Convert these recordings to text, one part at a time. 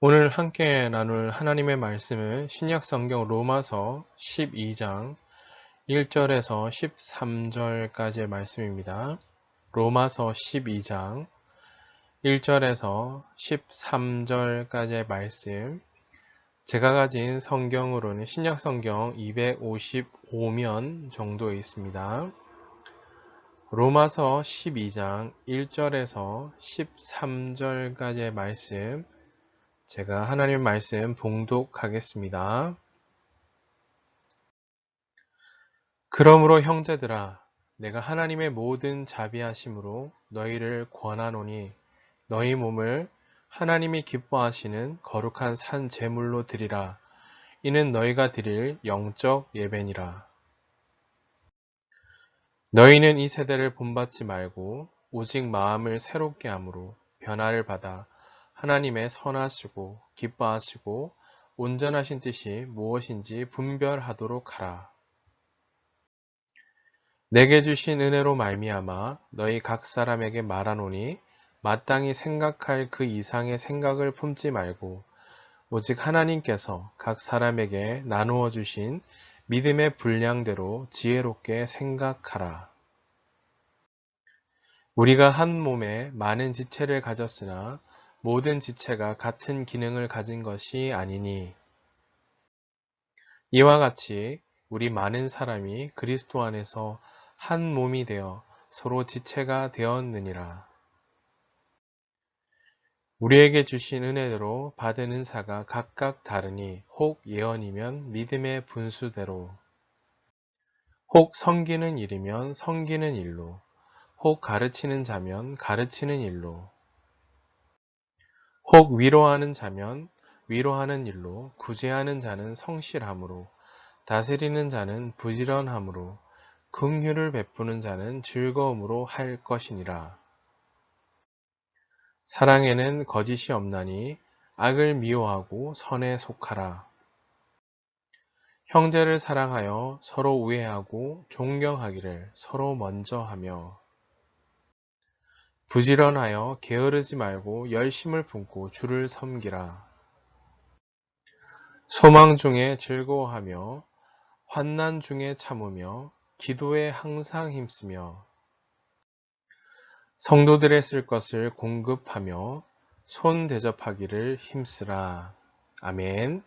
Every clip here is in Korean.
오늘 함께 나눌 하나님의 말씀은 신약 성경 로마서 12장 1절에서 13절까지의 말씀입니다. 로마서 12장 1절에서 13절까지의 말씀. 제가 가진 성경으로는 신약 성경 255면 정도에 있습니다. 로마서 12장 1절에서 13절까지의 말씀. 제가 하나님의 말씀 봉독하겠습니다. 그러므로 형제들아, 내가 하나님의 모든 자비하심으로 너희를 권하노니 너희 몸을 하나님이 기뻐하시는 거룩한 산 제물로 드리라. 이는 너희가 드릴 영적 예배니라. 너희는 이 세대를 본받지 말고 오직 마음을 새롭게 함으로 변화를 받아 하나님의 선하시고 기뻐하시고 온전하신 뜻이 무엇인지 분별하도록 하라. 내게 주신 은혜로 말미암아 너희 각 사람에게 말하노니 마땅히 생각할 그 이상의 생각을 품지 말고 오직 하나님께서 각 사람에게 나누어 주신 믿음의 분량대로 지혜롭게 생각하라. 우리가 한 몸에 많은 지체를 가졌으나 모든 지체가 같은 기능을 가진 것이 아니니 이와 같이 우리 많은 사람이 그리스도 안에서 한 몸이 되어 서로 지체가 되었느니라. 우리에게 주신 은혜대로 받은 은사가 각각 다르니 혹 예언이면 믿음의 분수대로, 혹 섬기는 일이면 섬기는 일로, 혹 가르치는 자면 가르치는 일로, 혹 위로하는 자면 위로하는 일로, 구제하는 자는 성실함으로, 다스리는 자는 부지런함으로, 긍휼을 베푸는 자는 즐거움으로 할 것이니라. 사랑에는 거짓이 없나니 악을 미워하고 선에 속하라. 형제를 사랑하여 서로 우애하고 존경하기를 서로 먼저 하며 부지런하여 게으르지 말고 열심을 품고 주를 섬기라. 소망 중에 즐거워하며 환난 중에 참으며 기도에 항상 힘쓰며 성도들의 쓸 것을 공급하며 손 대접하기를 힘쓰라. 아멘.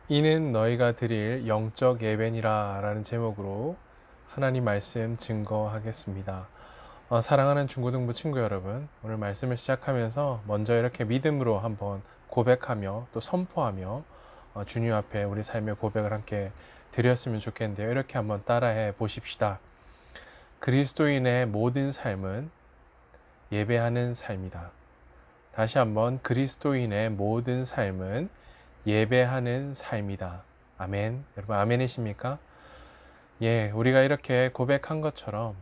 이는 너희가 드릴 영적 예배니라 라는 제목으로 하나님 말씀 증거하겠습니다. 사랑하는 중고등부 친구 여러분, 오늘 말씀을 시작하면서 먼저 이렇게 믿음으로 한번 고백하며 또 선포하며 주님 앞에 우리 삶의 고백을 함께 드렸으면 좋겠는데요. 이렇게 한번 따라해 보십시다. 그리스도인의 모든 삶은 예배하는 삶이다. 다시 한번 그리스도인의 모든 삶은 예배하는 삶이다. 아멘. 여러분 아멘이십니까? 예, 우리가 이렇게 고백한 것처럼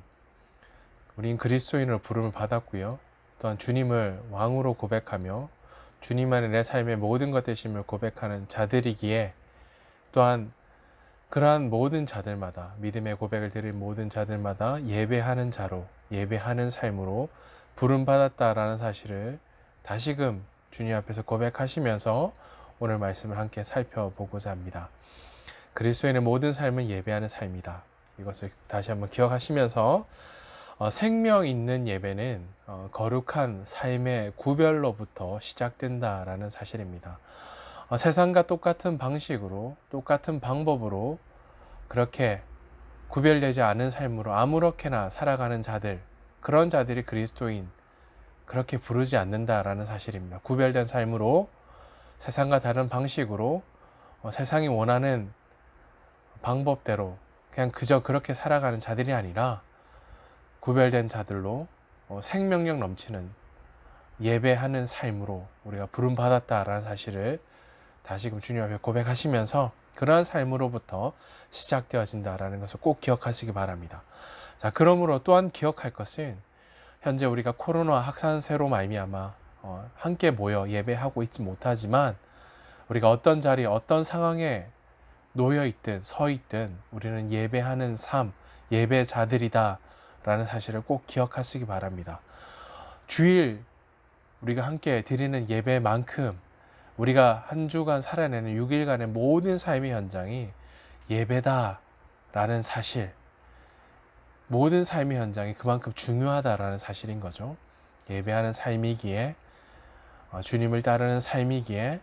우린 그리스도인으로 부름을 받았고요. 또한 주님을 왕으로 고백하며 주님 안에 내 삶의 모든 것 되심을 고백하는 자들이기에 또한 그러한 모든 자들마다 믿음의 고백을 드린 모든 자들마다 예배하는 자로 예배하는 삶으로 부름받았다라는 사실을 다시금 주님 앞에서 고백하시면서 오늘 말씀을 함께 살펴보고자 합니다. 그리스도인의 모든 삶은 예배하는 삶이다. 이것을 다시 한번 기억하시면서 생명 있는 예배는 거룩한 삶의 구별로부터 시작된다라는 사실입니다. 세상과 똑같은 방식으로 똑같은 방법으로 그렇게 구별되지 않은 삶으로 아무렇게나 살아가는 자들, 그런 자들이 그리스도인 그렇게 부르지 않는다라는 사실입니다. 구별된 삶으로 세상과 다른 방식으로 세상이 원하는 방법대로 그냥 그저 그렇게 살아가는 자들이 아니라 구별된 자들로 생명력 넘치는 예배하는 삶으로 우리가 부름받았다라는 사실을 다시금 주님 앞에 고백하시면서 그러한 삶으로부터 시작되어진다라는 것을 꼭 기억하시기 바랍니다. 자, 그러므로 또한 기억할 것은 현재 우리가 코로나 확산세로 말미암아 함께 모여 예배하고 있지 못하지만 우리가 어떤 자리, 어떤 상황에 놓여 있든 서 있든 우리는 예배하는 삶, 예배자들이다 라는 사실을 꼭 기억하시기 바랍니다. 주일 우리가 함께 드리는 예배만큼 우리가 한 주간 살아내는 6일간의 모든 삶의 현장이 예배다라는 사실, 모든 삶의 현장이 그만큼 중요하다라는 사실인 거죠. 예배하는 삶이기에, 주님을 따르는 삶이기에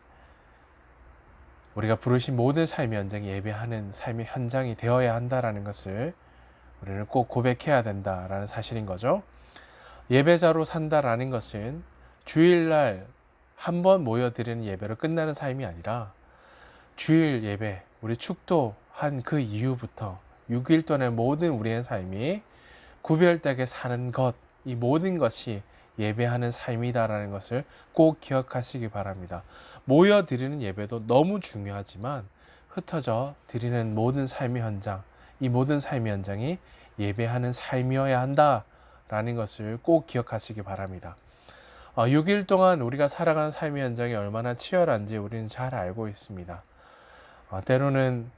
우리가 부르신 모든 삶의 현장이 예배하는 삶의 현장이 되어야 한다라는 것을 우리는 꼭 고백해야 된다라는 사실인 거죠. 예배자로 산다라는 것은 주일날 한 번 모여드리는 예배로 끝나는 삶이 아니라 주일 예배, 우리 축도한 그 이후부터 6일 동안의 모든 우리의 삶이 구별되게 사는 것, 이 모든 것이 예배하는 삶이다라는 것을 꼭 기억하시기 바랍니다. 모여드리는 예배도 너무 중요하지만 흩어져 드리는 모든 삶의 현장, 이 모든 삶의 현장이 예배하는 삶이어야 한다라는 것을 꼭 기억하시기 바랍니다. 6일 동안 우리가 살아가는 삶의 현장이 얼마나 치열한지 우리는 잘 알고 있습니다. 때로는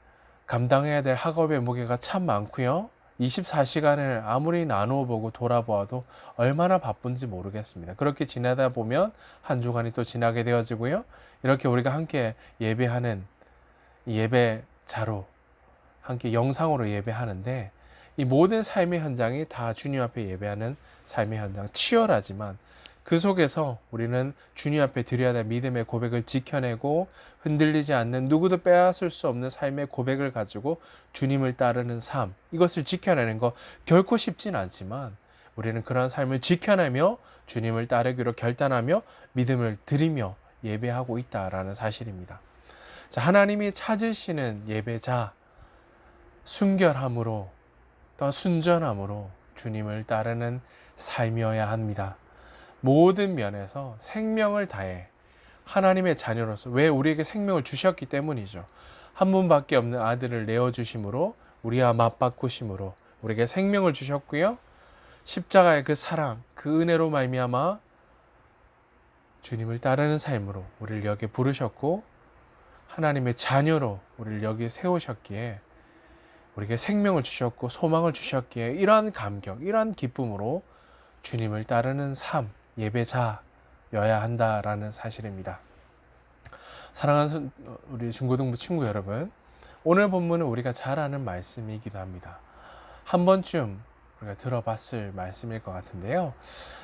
감당해야 될 학업의 무게가 참 많고요. 24시간을 아무리 나누어 보고 돌아보아도 얼마나 바쁜지 모르겠습니다. 그렇게 지내다 보면 한 주간이 또 지나게 되어지고요. 이렇게 우리가 함께 예배하는 예배자로 함께 영상으로 예배하는데 이 모든 삶의 현장이 다 주님 앞에 예배하는 삶의 현장, 치열하지만 그 속에서 우리는 주님 앞에 드려야 될 믿음의 고백을 지켜내고 흔들리지 않는, 누구도 빼앗을 수 없는 삶의 고백을 가지고 주님을 따르는 삶, 이것을 지켜내는 거 결코 쉽진 않지만 우리는 그런 삶을 지켜내며 주님을 따르기로 결단하며 믿음을 드리며 예배하고 있다라는 사실입니다. 자, 하나님이 찾으시는 예배자, 순결함으로 또 순전함으로 주님을 따르는 삶이어야 합니다. 모든 면에서 생명을 다해 하나님의 자녀로서, 왜 우리에게 생명을 주셨기 때문이죠. 한 분밖에 없는 아들을 내어주심으로, 우리와 맞바꾸심으로 우리에게 생명을 주셨고요. 십자가의 그 사랑, 그 은혜로 말미암아 주님을 따르는 삶으로 우리를 여기 부르셨고 하나님의 자녀로 우리를 여기 세우셨기에, 우리에게 생명을 주셨고 소망을 주셨기에 이러한 감격, 이러한 기쁨으로 주님을 따르는 삶, 예배자여야 한다라는 사실입니다. 사랑하는 우리 중고등부 친구 여러분, 오늘 본문은 우리가 잘 아는 말씀이기도 합니다. 한 번쯤 우리가 들어봤을 말씀일 것 같은데요.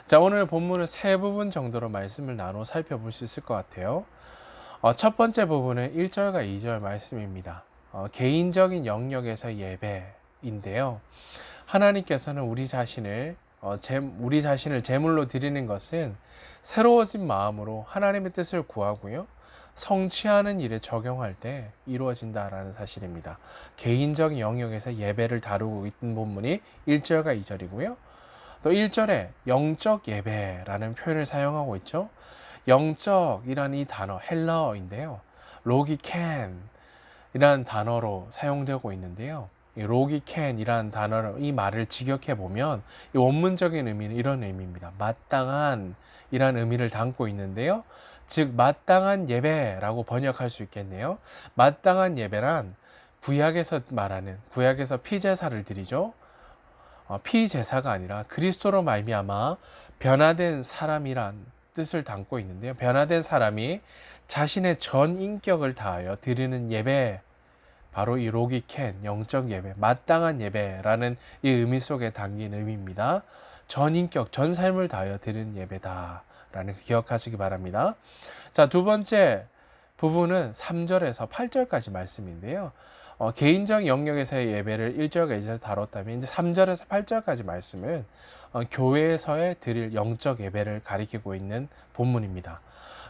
자, 오늘 본문은 세 부분 정도로 말씀을 나눠 살펴볼 수 있을 것 같아요. 첫 번째 부분은 1절과 2절 말씀입니다. 개인적인 영역에서 예배인데요. 하나님께서는 우리 자신을 제물로 드리는 것은 새로워진 마음으로 하나님의 뜻을 구하고요. 성취하는 일에 적용할 때 이루어진다라는 사실입니다. 개인적인 영역에서 예배를 다루고 있는 본문이 1절과 2절이고요. 또 1절에 영적 예배라는 표현을 사용하고 있죠. 영적이라는 이 단어, 헬라어인데요. 로기켄이라는 단어로 사용되고 있는데요. 로기켄이라는 단어를, 이 말을 직역해 보면 이 원문적인 의미는 이런 의미입니다. 마땅한 이라는 의미를 담고 있는데요. 즉 마땅한 예배라고 번역할 수 있겠네요. 마땅한 예배란 구약에서 말하는, 구약에서 피제사를 드리죠. 피제사가 아니라 그리스도로 말미암아 변화된 사람이란 뜻을 담고 있는데요. 변화된 사람이 자신의 전 인격을 다하여 드리는 예배, 바로 이 로기켄, 영적 예배, 마땅한 예배라는 이 의미 속에 담긴 의미입니다. 전 인격, 전 삶을 다하여 드리는 예배다라는 거 기억하시기 바랍니다. 자, 두 번째 부분은 3절에서 8절까지 말씀인데요. 개인적 영역에서의 예배를 1절과 2절 다뤘다면 이제 3절에서 8절까지 말씀은 교회에서의 드릴 영적 예배를 가리키고 있는 본문입니다.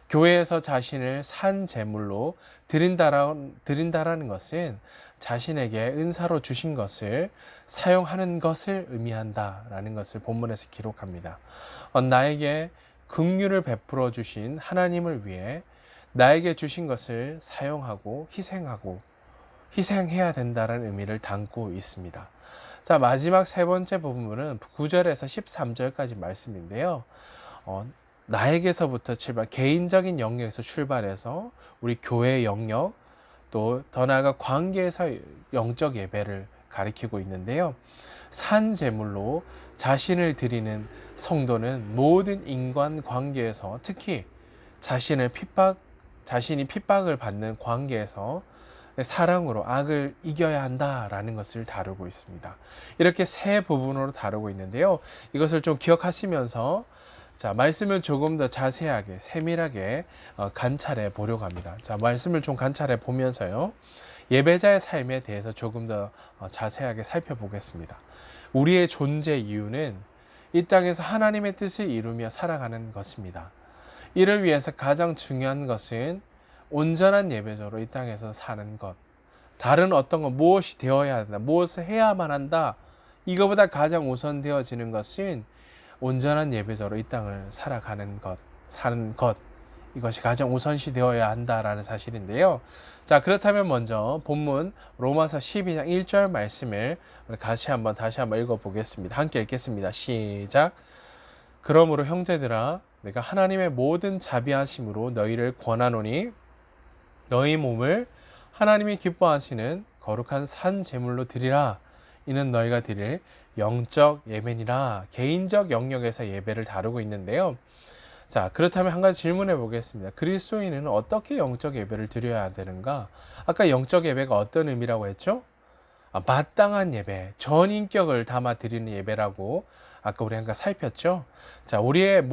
교회에서 자신을 산 제물로 드린다라는 것은 자신에게 은사로 주신 것을 사용하는 것을 의미한다라는 것을 본문에서 기록합니다. 나에게 긍휼을 베풀어 주신 하나님을 위해 나에게 주신 것을 사용하고 희생해야 된다는 의미를 담고 있습니다. 자, 마지막 세 번째 부분은 9절에서 13절까지 말씀인데요. 나에게서부터 개인적인 영역에서 출발해서 우리 교회 영역, 또 더 나아가 관계에서 영적 예배를 가리키고 있는데요. 산 제물로 자신을 드리는 성도는 모든 인간 관계에서 특히 자신이 핍박을 받는 관계에서 사랑으로 악을 이겨야 한다라는 것을 다루고 있습니다. 이렇게 세 부분으로 다루고 있는데요. 이것을 좀 기억하시면서 자, 말씀을 조금 더 자세하게, 세밀하게 관찰해 보려고 합니다. 자, 말씀을 좀 관찰해 보면서요. 예배자의 삶에 대해서 조금 더 자세하게 살펴보겠습니다. 우리의 존재 이유는 이 땅에서 하나님의 뜻을 이루며 살아가는 것입니다. 이를 위해서 가장 중요한 것은 온전한 예배자로 이 땅에서 사는 것. 다른 어떤 것, 무엇이 되어야 한다, 무엇을 해야만 한다. 이거보다 가장 우선되어지는 것은 온전한 예배자로 이 땅을 살아가는 것, 사는 것. 이것이 가장 우선시 되어야 한다라는 사실인데요. 자, 그렇다면 먼저 본문 로마서 12장 1절 말씀을 다시 한번 읽어보겠습니다. 함께 읽겠습니다. 시작. 그러므로 형제들아, 내가 하나님의 모든 자비하심으로 너희를 권하노니 너희 몸을 하나님이 기뻐하시는 거룩한 산 제물로 드리라. 이는 너희가 드릴 영적 예배니라. 개인적 영역에서 예배를 다루고 있는데요. 자, 그렇다면 한 가지 질문해 보겠습니다. 그리스도인은 어떻게 영적 예배를 드려야 되는가? 아까 영적 예배가 어떤 의미라고 했죠? 마땅한 예배, 전인격을 담아 드리는 예배라고 아까 우리 한가 살폈죠? 자, 우리의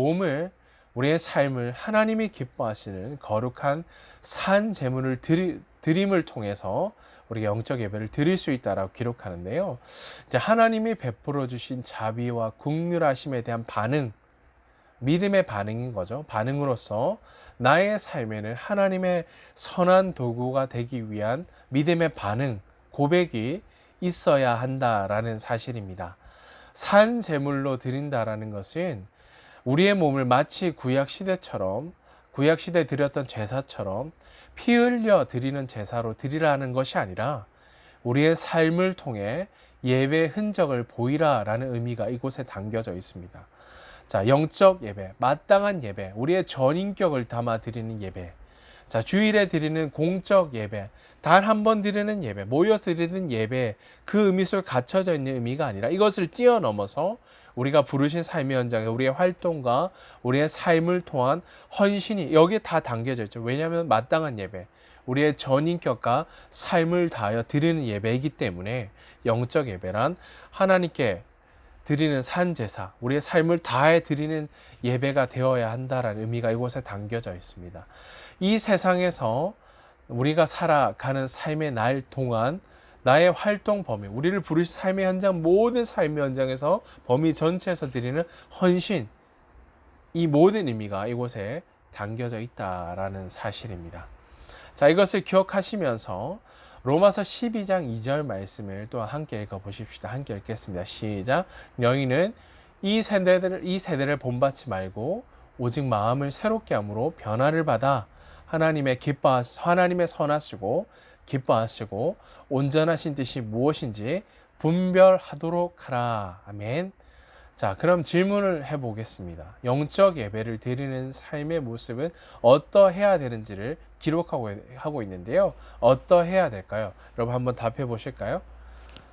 삶을 하나님이 기뻐하시는 거룩한 산 제물을 드림을 통해서 우리가 영적 예배를 드릴 수 있다라고 기록하는데요. 이제 하나님이 베풀어 주신 자비와 긍휼하심에 대한 반응, 믿음의 반응인 거죠. 반응으로서 나의 삶에는 하나님의 선한 도구가 되기 위한 믿음의 반응, 고백이 있어야 한다라는 사실입니다. 산 제물로 드린다라는 것은 우리의 몸을 마치 구약시대에 드렸던 제사처럼 피 흘려 드리는 제사로 드리라는 것이 아니라 우리의 삶을 통해 예배의 흔적을 보이라라는 의미가 이곳에 담겨져 있습니다. 자, 영적 예배, 마땅한 예배, 우리의 전인격을 담아 드리는 예배. 자, 주일에 드리는 공적 예배, 단 한 번 드리는 예배, 모여서 드리는 예배, 그 의미 속에 갇혀져 있는 의미가 아니라 이것을 뛰어넘어서 우리가 부르신 삶의 현장에 우리의 활동과 우리의 삶을 통한 헌신이 여기에 다 담겨져 있죠. 왜냐하면 마땅한 예배, 우리의 전인격과 삶을 다하여 드리는 예배이기 때문에 영적 예배란 하나님께 드리는 산제사, 우리의 삶을 다해 드리는 예배가 되어야 한다라는 의미가 이곳에 담겨져 있습니다. 이 세상에서 우리가 살아가는 삶의 날 동안 나의 활동 범위, 우리를 부르신 삶의 현장, 모든 삶의 현장에서 범위 전체에서 드리는 헌신, 이 모든 의미가 이곳에 담겨져 있다라는 사실입니다. 자, 이것을 기억하시면서 로마서 12장 2절 말씀을 또 함께 읽어보십시다. 함께 읽겠습니다. 시작. 너희는 이 세대를 본받지 말고 오직 마음을 새롭게 함으로 변화를 받아 하나님의 선하시고 기뻐하시고 온전하신 뜻이 무엇인지 분별하도록 하라. 아멘. 자, 그럼 질문을 해보겠습니다. 영적 예배를 드리는 삶의 모습은 어떠해야 되는지를 기록하고 있는데요. 어떠해야 될까요? 여러분 한번 답해 보실까요?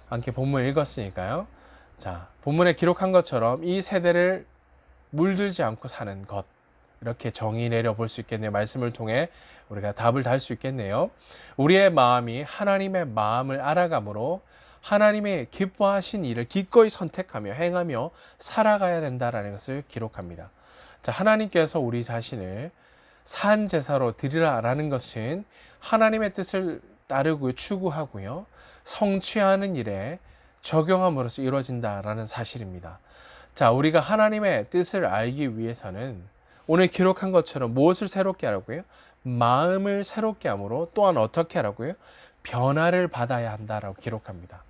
함께 본문 읽었으니까요. 자, 본문에 기록한 것처럼 이 세대를 물들지 않고 사는 것, 이렇게 정의 내려 볼 수 있겠네요. 말씀을 통해 우리가 답을 달 수 있겠네요. 우리의 마음이 하나님의 마음을 알아가므로 하나님의 기뻐하신 일을 기꺼이 선택하며 행하며 살아가야 된다라는 것을 기록합니다. 자, 하나님께서 우리 자신을 산 제사로 드리라라는 것은 하나님의 뜻을 따르고 추구하고요, 성취하는 일에 적용함으로써 이루어진다라는 사실입니다. 자, 우리가 하나님의 뜻을 알기 위해서는 오늘 기록한 것처럼 무엇을 새롭게 하라고요? 마음을 새롭게 함으로 또한 어떻게 하라고요? 변화를 받아야 한다라고 기록합니다.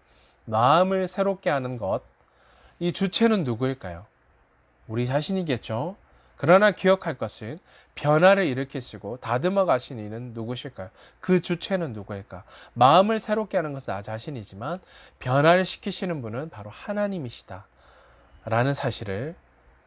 마음을 새롭게 하는 것, 이 주체는 누구일까요? 우리 자신이겠죠. 그러나 기억할 것은 변화를 일으키시고 다듬어 가신 이는 누구실까요? 그 주체는 누구일까? 마음을 새롭게 하는 것은 나 자신이지만 변화를 시키시는 분은 바로 하나님이시다 라는 사실을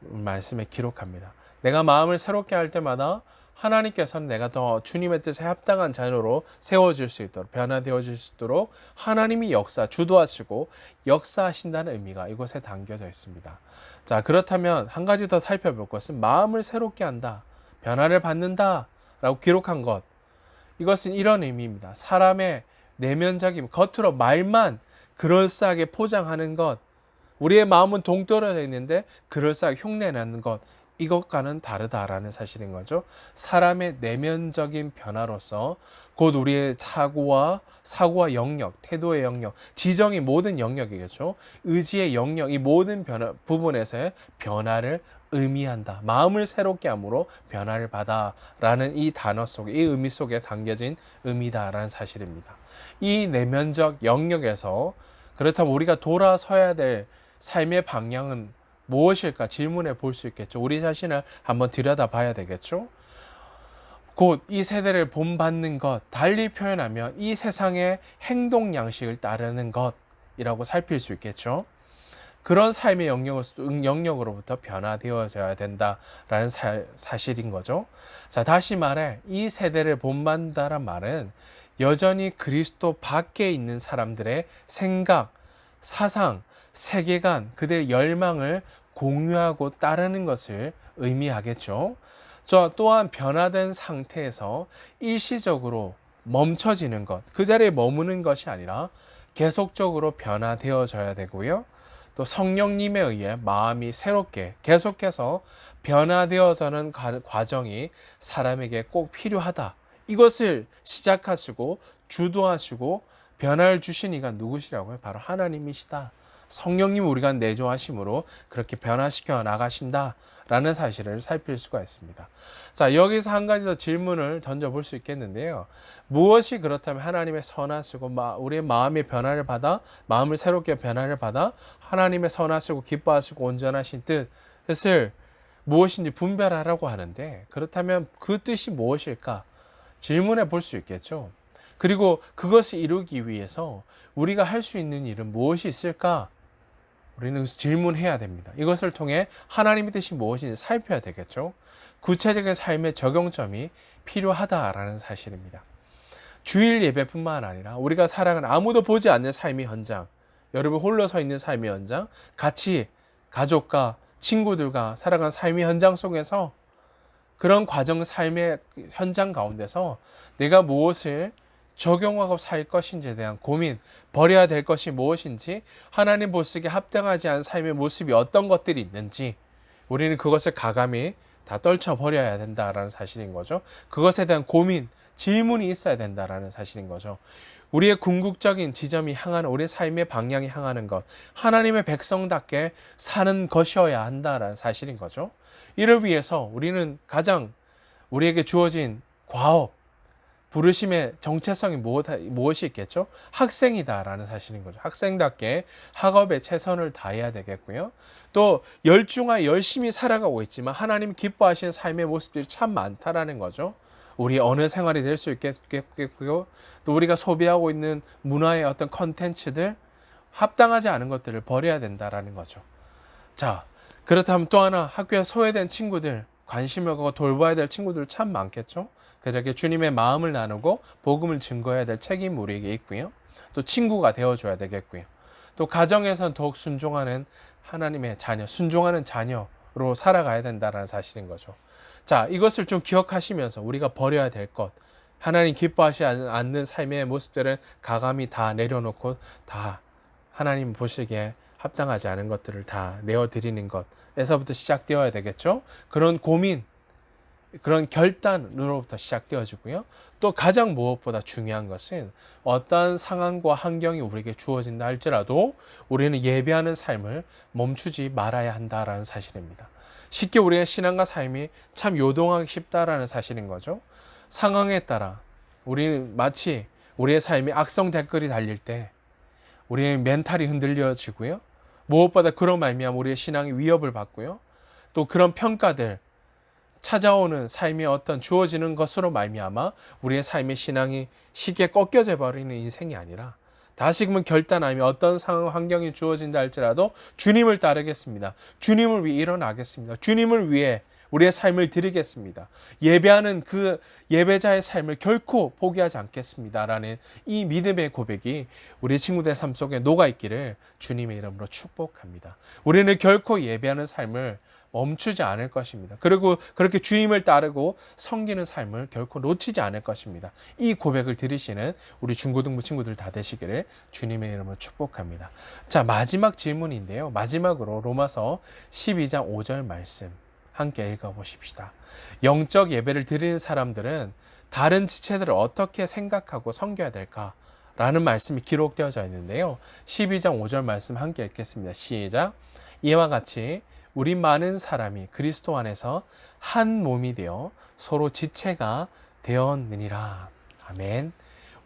말씀에 기록합니다. 내가 마음을 새롭게 할 때마다 하나님께서는 내가 더 주님의 뜻에 합당한 자녀로 세워질 수 있도록, 변화되어질 수 있도록 하나님이 주도하시고 역사하신다는 의미가 이곳에 담겨져 있습니다. 자, 그렇다면 한 가지 더 살펴볼 것은 마음을 새롭게 한다, 변화를 받는다 라고 기록한 것, 이것은 이런 의미입니다. 사람의 내면적인, 겉으로 말만 그럴싸하게 포장하는 것, 우리의 마음은 동떨어져 있는데 그럴싸하게 흉내내는 것, 이것과는 다르다라는 사실인 거죠. 사람의 내면적인 변화로서 곧 우리의 사고와 영역, 태도의 영역, 지정의 모든 영역이겠죠. 의지의 영역, 이 모든 부분에서의 변화를 의미한다. 마음을 새롭게 함으로 변화를 받아라는 이 단어 속에, 이 의미 속에 담겨진 의미다라는 사실입니다. 이 내면적 영역에서 그렇다면 우리가 돌아서야 될 삶의 방향은 무엇일까 질문해 볼 수 있겠죠. 우리 자신을 한번 들여다 봐야 되겠죠. 곧 이 세대를 본받는 것, 달리 표현하면 이 세상의 행동 양식을 따르는 것이라고 살필 수 있겠죠. 그런 삶의 영역으로부터 변화되어져야 된다라는 사실인 거죠. 자, 다시 말해 이 세대를 본받는다란 말은 여전히 그리스도 밖에 있는 사람들의 생각, 사상, 세계관, 그들의 열망을 공유하고 따르는 것을 의미하겠죠. 또한 변화된 상태에서 일시적으로 멈춰지는 것, 그 자리에 머무는 것이 아니라 계속적으로 변화되어져야 되고요. 또 성령님에 의해 마음이 새롭게 계속해서 변화되어서는 과정이 사람에게 꼭 필요하다. 이것을 시작하시고 주도하시고 변화를 주신 이가 누구시라고요? 바로 하나님이시다. 성령님 우리가 내조하심으로 그렇게 변화시켜 나가신다라는 사실을 살필 수가 있습니다. 자, 여기서 한 가지 더 질문을 던져볼 수 있겠는데요. 무엇이 그렇다면 하나님의 선하시고 우리의 마음의 변화를 받아, 마음을 새롭게 변화를 받아 하나님의 선하시고 기뻐하시고 온전하신 뜻을 무엇인지 분별하라고 하는데, 그렇다면 그 뜻이 무엇일까 질문해 볼 수 있겠죠. 그리고 그것을 이루기 위해서 우리가 할 수 있는 일은 무엇이 있을까? 우리는 질문해야 됩니다. 이것을 통해 하나님의 뜻이 무엇인지 살펴야 되겠죠. 구체적인 삶의 적용점이 필요하다라는 사실입니다. 주일 예배뿐만 아니라 우리가 살아가는 아무도 보지 않는 삶의 현장, 여러분 홀로 서 있는 삶의 현장, 같이 가족과 친구들과 살아가는 삶의 현장 속에서 그런 과정 삶의 현장 가운데서 내가 무엇을 적용하고 살 것인지에 대한 고민, 버려야 될 것이 무엇인지, 하나님 보시기에 합당하지 않은 삶의 모습이 어떤 것들이 있는지 우리는 그것을 가감히 다 떨쳐버려야 된다라는 사실인 거죠. 그것에 대한 고민, 질문이 있어야 된다라는 사실인 거죠. 우리의 궁극적인 지점이 향하는, 우리의 삶의 방향이 향하는 것, 하나님의 백성답게 사는 것이어야 한다라는 사실인 거죠. 이를 위해서 우리는 가장 우리에게 주어진 과업, 부르심의 정체성이 무엇이 있겠죠? 학생이다라는 사실인 거죠. 학생답게 학업에 최선을 다해야 되겠고요. 또 열중하여 열심히 살아가고 있지만 하나님 기뻐하시는 삶의 모습들이 참 많다라는 거죠. 우리 어느 생활이 될 수 있겠고요. 또 우리가 소비하고 있는 문화의 어떤 컨텐츠들, 합당하지 않은 것들을 버려야 된다라는 거죠. 자, 그렇다면 또 하나, 학교에 소외된 친구들, 관심을 갖고 돌봐야 될 친구들 참 많겠죠. 그렇게 주님의 마음을 나누고 복음을 증거해야 될 책임 우리에게 있고요. 또 친구가 되어줘야 되겠고요. 또 가정에서는 더욱 순종하는 하나님의 자녀, 순종하는 자녀로 살아가야 된다는 사실인 거죠. 자, 이것을 좀 기억하시면서 우리가 버려야 될 것, 하나님 기뻐하지 않는 삶의 모습들은 가감히 다 내려놓고 다 하나님 보시기에 합당하지 않은 것들을 다 내어드리는 것에서부터 시작되어야 되겠죠. 그런 고민, 그런 결단으로부터 시작되어지고요. 또 가장 무엇보다 중요한 것은 어떠한 상황과 환경이 우리에게 주어진다 할지라도 우리는 예배하는 삶을 멈추지 말아야 한다라는 사실입니다. 쉽게 우리의 신앙과 삶이 참 요동하기 쉽다라는 사실인 거죠. 상황에 따라 우리는 마치 우리의 삶이 악성 댓글이 달릴 때 우리의 멘탈이 흔들려지고요. 무엇보다 그런 말미암아 우리의 신앙이 위협을 받고요. 또 그런 평가들, 찾아오는 삶이 어떤 주어지는 것으로 말미암아 우리의 삶의 신앙이 쉽게 꺾여져 버리는 인생이 아니라 다시금은 결단하며 어떤 상황 환경이 주어진다 할지라도 주님을 따르겠습니다. 주님을 위해 일어나겠습니다. 주님을 위해 우리의 삶을 드리겠습니다. 예배하는 그 예배자의 삶을 결코 포기하지 않겠습니다라는 이 믿음의 고백이 우리 친구들의 삶 속에 녹아있기를 주님의 이름으로 축복합니다. 우리는 결코 예배하는 삶을 멈추지 않을 것입니다. 그리고 그렇게 주님을 따르고 섬기는 삶을 결코 놓치지 않을 것입니다. 이 고백을 들으시는 우리 중고등부 친구들 다 되시기를 주님의 이름으로 축복합니다. 자, 마지막 질문인데요. 마지막으로 로마서 12장 5절 말씀 함께 읽어보십시다. 영적 예배를 드리는 사람들은 다른 지체들을 어떻게 생각하고 섬겨야 될까? 라는 말씀이 기록되어져 있는데요. 12장 5절 말씀 함께 읽겠습니다. 시작. 이와 같이 우리 많은 사람이 그리스도 안에서 한 몸이 되어 서로 지체가 되었느니라. 아멘.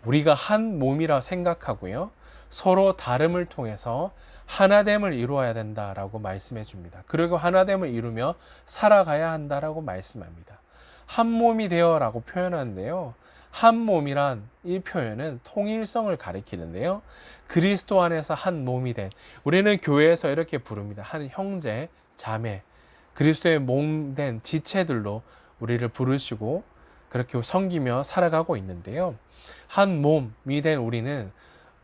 우리가 한 몸이라 생각하고요. 서로 다름을 통해서 하나됨을 이루어야 된다라고 말씀해 줍니다. 그리고 하나됨을 이루며 살아가야 한다라고 말씀합니다. 한 몸이 되어라고 표현하는데요. 한 몸이란 이 표현은 통일성을 가리키는데요. 그리스도 안에서 한 몸이 된, 우리는 교회에서 이렇게 부릅니다. 한 형제, 자매, 그리스도의 몸 된 지체들로 우리를 부르시고 그렇게 섬기며 살아가고 있는데요. 한 몸이 된 우리는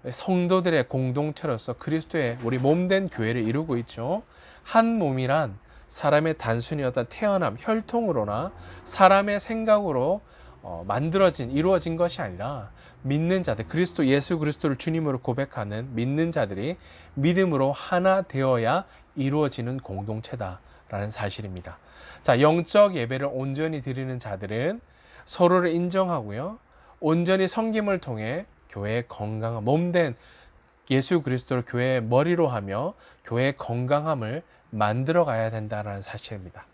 성도들의 공동체로서 그리스도의 우리 몸 된 교회를 이루고 있죠. 한 몸이란 사람의 단순히 어떤 태어남, 혈통으로나 사람의 생각으로 이루어진 것이 아니라 믿는 자들, 예수 그리스도를 주님으로 고백하는 믿는 자들이 믿음으로 하나 되어야 이루어지는 공동체다라는 사실입니다. 자, 영적 예배를 온전히 드리는 자들은 서로를 인정하고요. 온전히 섬김을 통해 교회의 건강한 몸된 예수 그리스도를 교회의 머리로 하며 교회의 건강함을 만들어 가야 된다는 사실입니다.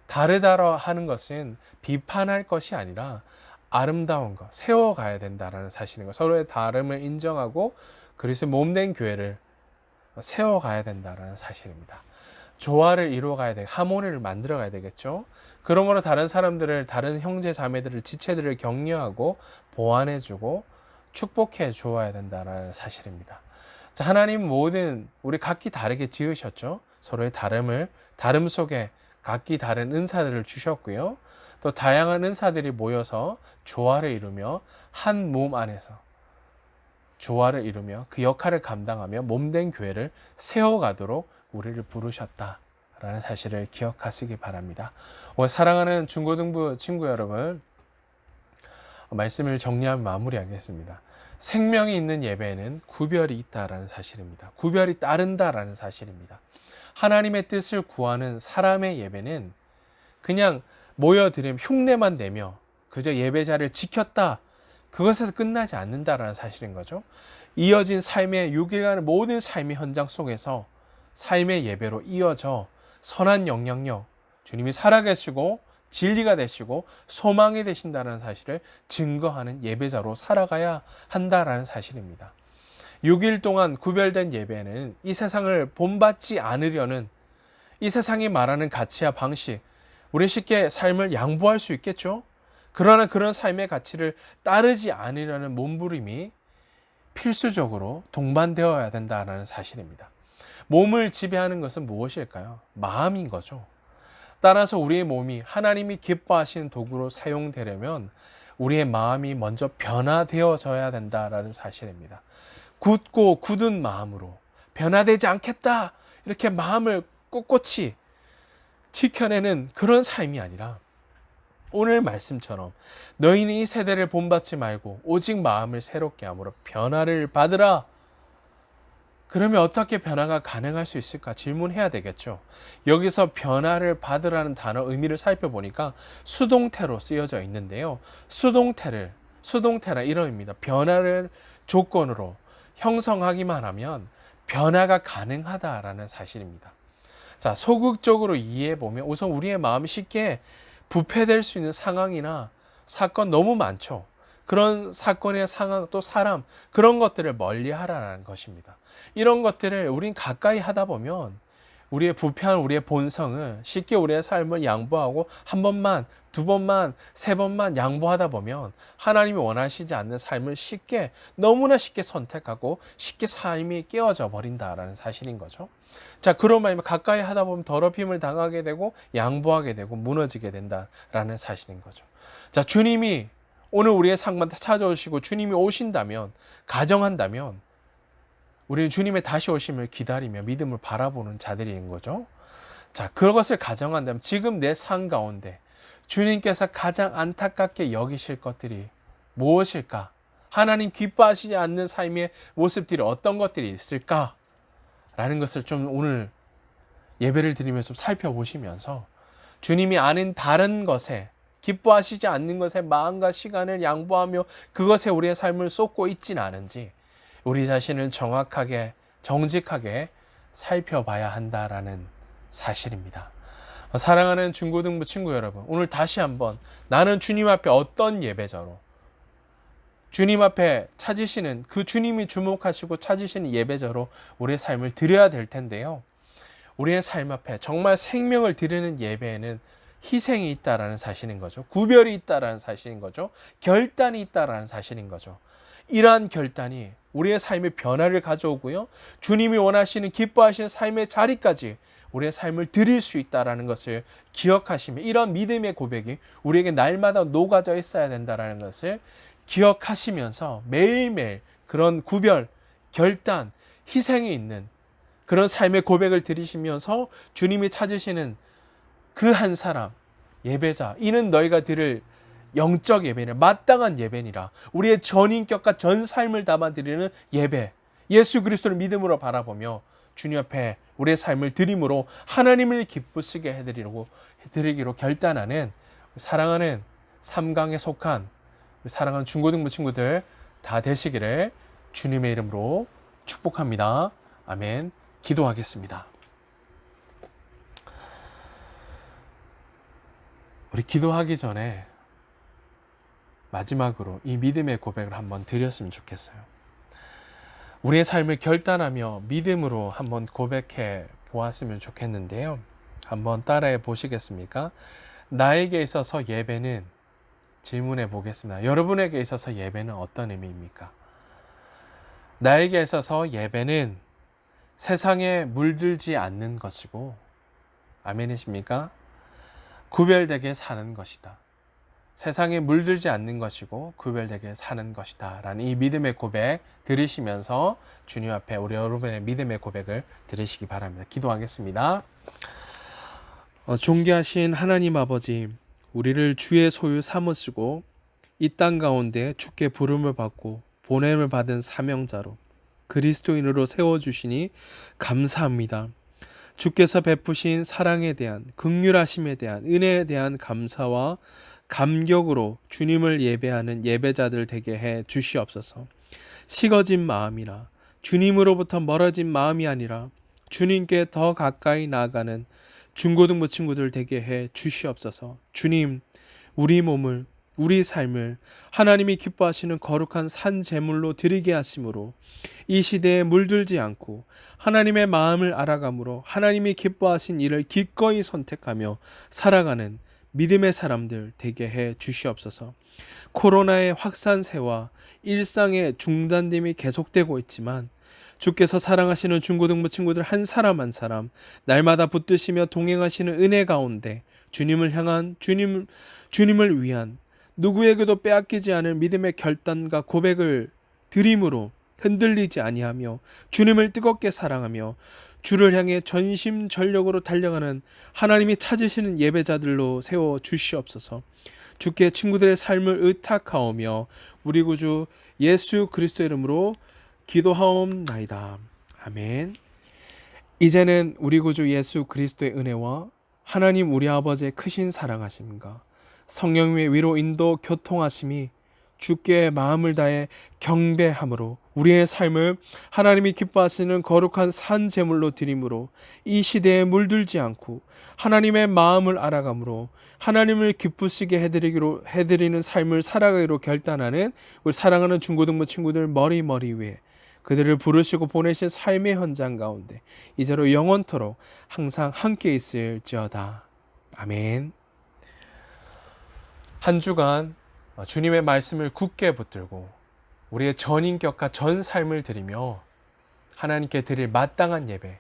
다르다라 하는 것은 비판할 것이 아니라 아름다운 것, 세워가야 된다는 사실인 것. 서로의 다름을 인정하고 그리스도의 몸된 교회를 세워가야 된다는 사실입니다. 조화를 이루어가야 돼, 하모니를 만들어가야 되겠죠. 그러므로 다른 사람들을, 다른 형제 자매들을, 지체들을 격려하고 보완해주고 축복해 주어야 된다는 사실입니다. 자, 하나님 모든 우리 각기 다르게 지으셨죠. 서로의 다름 속에 각기 다른 은사들을 주셨고요. 또 다양한 은사들이 모여서 조화를 이루며 한 몸 안에서 조화를 이루며 그 역할을 감당하며 몸된 교회를 세워가도록 우리를 부르셨다라는 사실을 기억하시기 바랍니다. 오늘 사랑하는 중고등부 친구 여러분, 말씀을 정리하면 마무리하겠습니다. 생명이 있는 예배에는 구별이 있다라는 사실입니다. 구별이 따른다라는 사실입니다. 하나님의 뜻을 구하는 사람의 예배는 그냥 모여드리면 흉내만 내며 그저 예배자를 지켰다, 그것에서 끝나지 않는다라는 사실인 거죠. 이어진 삶의 6일간의 모든 삶의 현장 속에서 삶의 예배로 이어져 선한 영향력, 주님이 살아계시고 진리가 되시고 소망이 되신다는 사실을 증거하는 예배자로 살아가야 한다라는 사실입니다. 6일 동안 구별된 예배는 이 세상을 본받지 않으려는, 이 세상이 말하는 가치와 방식, 우리 쉽게 삶을 양보할 수 있겠죠. 그러나 그런 삶의 가치를 따르지 않으려는 몸부림이 필수적으로 동반되어야 된다는 사실입니다. 몸을 지배하는 것은 무엇일까요? 마음인 거죠. 따라서 우리의 몸이 하나님이 기뻐하시는 도구로 사용되려면 우리의 마음이 먼저 변화되어져야 된다는 사실입니다. 굳고 굳은 마음으로 변화되지 않겠다, 이렇게 마음을 꿋꿋이 지켜내는 그런 삶이 아니라 오늘 말씀처럼 너희는 이 세대를 본받지 말고 오직 마음을 새롭게 함으로 변화를 받으라. 그러면 어떻게 변화가 가능할 수 있을까 질문해야 되겠죠. 여기서 변화를 받으라는 단어 의미를 살펴보니까 수동태로 쓰여져 있는데요. 수동태란 이러입니다. 변화를 조건으로 형성하기만 하면 변화가 가능하다라는 사실입니다. 자, 소극적으로 이해해보면 우선 우리의 마음이 쉽게 부패될 수 있는 상황이나 사건 너무 많죠. 그런 사건의 상황, 또 사람, 그런 것들을 멀리 하라는 것입니다. 이런 것들을 우린 가까이 하다 보면 우리의 부패한 우리의 본성은 쉽게 우리의 삶을 양보하고 한 번만, 두 번만, 세 번만 양보하다 보면 하나님이 원하시지 않는 삶을 너무나 쉽게 선택하고 쉽게 삶이 깨어져 버린다라는 사실인 거죠. 자, 그런 말이면 가까이 하다 보면 더럽힘을 당하게 되고 양보하게 되고 무너지게 된다라는 사실인 거죠. 자, 주님이 오늘 우리의 상만 찾아오시고 주님이 오신다면, 가정한다면 우리는 주님의 다시 오심을 기다리며 믿음을 바라보는 자들인 거죠. 자, 그것을 가정한다면 지금 내 삶 가운데 주님께서 가장 안타깝게 여기실 것들이 무엇일까? 하나님 기뻐하시지 않는 삶의 모습들이 어떤 것들이 있을까? 라는 것을 좀 오늘 예배를 드리면서 좀 살펴보시면서 주님이 아는 다른 것에, 기뻐하시지 않는 것에 마음과 시간을 양보하며 그것에 우리의 삶을 쏟고 있지는 않은지 우리 자신을 정확하게, 정직하게 살펴봐야 한다라는 사실입니다. 사랑하는 중고등부 친구 여러분, 오늘 다시 한번 나는 주님 앞에 어떤 예배자로, 주님 앞에 찾으시는 그 주님이 주목하시고 찾으시는 예배자로 우리의 삶을 드려야 될 텐데요. 우리의 삶 앞에 정말 생명을 드리는 예배에는 희생이 있다라는 사실인 거죠. 구별이 있다라는 사실인 거죠. 결단이 있다라는 사실인 거죠. 이러한 결단이 우리의 삶의 변화를 가져오고요. 주님이 원하시는 기뻐하시는 삶의 자리까지 우리의 삶을 드릴 수 있다라는 것을 기억하시며 이런 믿음의 고백이 우리에게 날마다 녹아져 있어야 된다라는 것을 기억하시면서 매일매일 그런 구별, 결단, 희생이 있는 그런 삶의 고백을 드리시면서 주님이 찾으시는 그 한 사람, 예배자, 이는 너희가 드릴 영적 예배니라, 마땅한 예배니라. 우리의 전인격과 전 삶을 담아드리는 예배, 예수 그리스도를 믿음으로 바라보며 주님 앞에 우리의 삶을 드림으로 하나님을 기쁘시게 해드리기로 결단하는 사랑하는 삼강에 속한 사랑하는 중고등부 친구들 다 되시기를 주님의 이름으로 축복합니다. 아멘. 기도하겠습니다. 우리 기도하기 전에 마지막으로 이 믿음의 고백을 한번 드렸으면 좋겠어요. 우리의 삶을 결단하며 믿음으로 한번 고백해 보았으면 좋겠는데요. 한번 따라해 보시겠습니까? 나에게 있어서 예배는, 질문해 보겠습니다. 여러분에게 있어서 예배는 어떤 의미입니까? 나에게 있어서 예배는 세상에 물들지 않는 것이고, 아멘이십니까? 구별되게 사는 것이다. 세상에 물들지 않는 것이고 구별되게 사는 것이다 라는 이 믿음의 고백 들으시면서 주님 앞에 우리 여러분의 믿음의 고백을 들으시기 바랍니다. 기도하겠습니다. 존귀하신 하나님 아버지, 우리를 주의 소유 삼으시고 이 땅 가운데 주께 부름을 받고 보냄을 받은 사명자로 그리스도인으로 세워주시니 감사합니다. 주께서 베푸신 사랑에 대한, 긍휼하심에 대한, 은혜에 대한 감사와 감격으로 주님을 예배하는 예배자들 되게 해 주시옵소서. 식어진 마음이나 주님으로부터 멀어진 마음이 아니라 주님께 더 가까이 나아가는 중고등부 친구들 되게 해 주시옵소서. 주님, 우리 몸을, 우리 삶을 하나님이 기뻐하시는 거룩한 산 제물로 드리게 하심으로 이 시대에 물들지 않고 하나님의 마음을 알아감으로 하나님이 기뻐하신 일을 기꺼이 선택하며 살아가는 믿음의 사람들 되게 해 주시옵소서. 코로나의 확산세와 일상의 중단됨이 계속되고 있지만 주께서 사랑하시는 중고등부 친구들 한 사람 한 사람 날마다 붙드시며 동행하시는 은혜 가운데 주님을 향한, 주님을 위한 누구에게도 빼앗기지 않을 믿음의 결단과 고백을 드림으로 흔들리지 아니하며 주님을 뜨겁게 사랑하며 주를 향해 전심전력으로 달려가는 하나님이 찾으시는 예배자들로 세워 주시옵소서. 주께 친구들의 삶을 의탁하오며 우리 구주 예수 그리스도 이름으로 기도하옵나이다. 아멘. 이제는 우리 구주 예수 그리스도의 은혜와 하나님 우리 아버지의 크신 사랑하심과 성령의 위로 인도 교통하심이 주께 마음을 다해 경배함으로 우리의 삶을 하나님이 기뻐하시는 거룩한 산 제물로 드림으로 이 시대에 물들지 않고 하나님의 마음을 알아감으로 하나님을 기쁘시게 해드리는 삶을 살아가기로 결단하는 우리 사랑하는 중고등부 친구들 머리 위에 그들을 부르시고 보내신 삶의 현장 가운데 이제로 영원토록 항상 함께 있을지어다. 아멘. 한 주간 주님의 말씀을 굳게 붙들고 우리의 전 인격과 전 삶을 드리며 하나님께 드릴 마땅한 예배,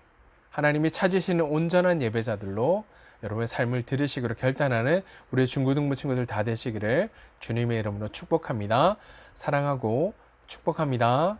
하나님이 찾으시는 온전한 예배자들로 여러분의 삶을 들으시기로 결단하는 우리 중고등부 친구들 다 되시기를 주님의 이름으로 축복합니다. 사랑하고 축복합니다.